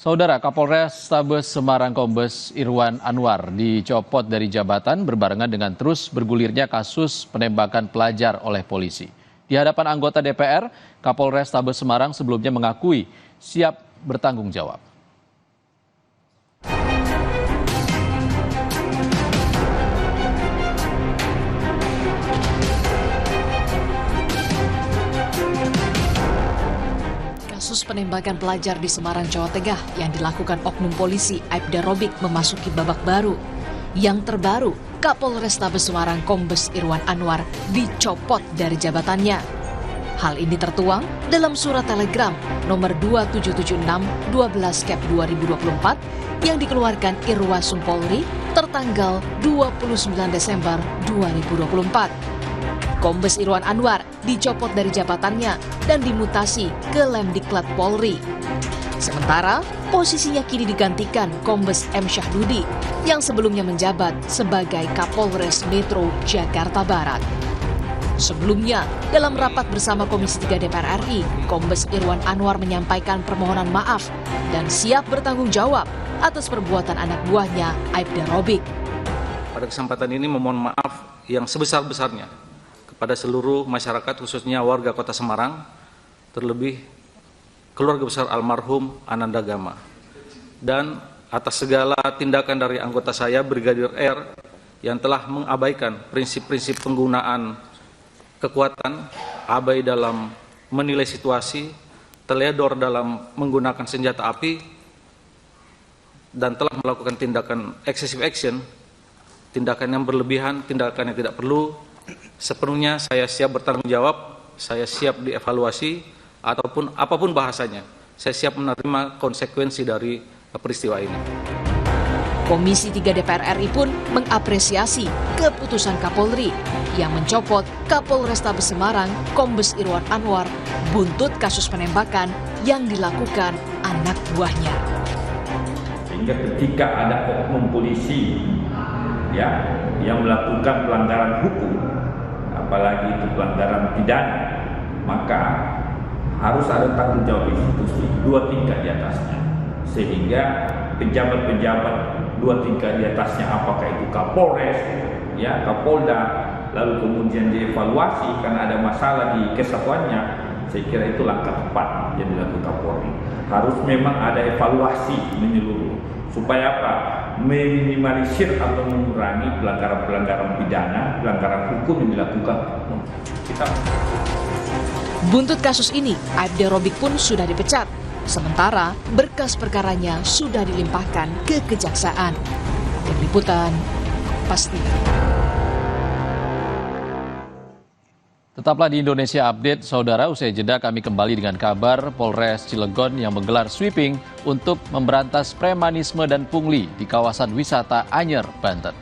Saudara Kapolres Tabes Semarang Kombes Irwan Anwar dicopot dari jabatan berbarengan dengan terus bergulirnya kasus penembakan pelajar oleh polisi. Di hadapan anggota DPR, Kapolres Tabes Semarang sebelumnya mengakui siap bertanggung jawab. Kasus penembakan pelajar di Semarang, Jawa Tengah yang dilakukan oknum polisi Aibda Robik memasuki babak baru. Yang terbaru, Kapolres Tabes Semarang Kombes Irwan Anwar dicopot dari jabatannya. Hal ini tertuang dalam surat telegram nomor 2776/12/2024 yang dikeluarkan Irwasum Polri tertanggal 29 Desember 2024. Kombes Irwan Anwar dicopot dari jabatannya dan dimutasi ke Lemdiklat Polri. Sementara, posisinya kini digantikan Kombes M. Syahdudi yang sebelumnya menjabat sebagai Kapolres Metro Jakarta Barat. Sebelumnya, dalam rapat bersama Komisi 3 DPR RI, Kombes Irwan Anwar menyampaikan permohonan maaf dan siap bertanggung jawab atas perbuatan anak buahnya Aibda Robik. Pada kesempatan ini memohon maaf yang sebesar-besarnya pada seluruh masyarakat, khususnya warga Kota Semarang, terlebih keluarga besar almarhum Ananda Gama, dan atas segala tindakan dari anggota saya, Brigadir R, yang telah mengabaikan prinsip-prinsip penggunaan kekuatan, abai dalam menilai situasi, teledor dalam menggunakan senjata api, dan telah melakukan tindakan excessive action, tindakan yang berlebihan, tindakan yang tidak perlu. Sepenuhnya saya siap bertanggung jawab, saya siap dievaluasi, ataupun apapun bahasanya. Saya siap menerima konsekuensi dari peristiwa ini. Komisi 3 DPR RI pun mengapresiasi keputusan Kapolri yang mencopot Kapolres Tabes Semarang Kombes Irwan Anwar buntut kasus penembakan yang dilakukan anak buahnya. Sehingga ketika ada oknum polisi yang melakukan pelanggaran hukum, apalagi itu pelanggaran pidana, maka harus ada tanggung jawab institusi 2 tingkat di atasnya, sehingga pejabat-pejabat 2 tingkat di atasnya, apakah itu Kapolres, Kapolda, lalu kemudian dievaluasi karena ada masalah di kesatuannya. Saya kira itu langkah tepat yang dilakukan Kapolri. Harus memang ada evaluasi menyeluruh supaya apa? Meminimalisir atau mengurangi pelanggaran-pelanggaran pidana, pelanggaran hukum yang dilakukan. Buntut kasus ini, Aibda Robik pun sudah dipecat. Sementara berkas perkaranya sudah dilimpahkan ke kejaksaan. Tim Liputan, Kompas TV. Tetaplah di Indonesia Update, saudara. Usai jeda kami kembali dengan kabar Polres Cilegon yang menggelar sweeping untuk memberantas premanisme dan pungli di kawasan wisata Anyer, Banten.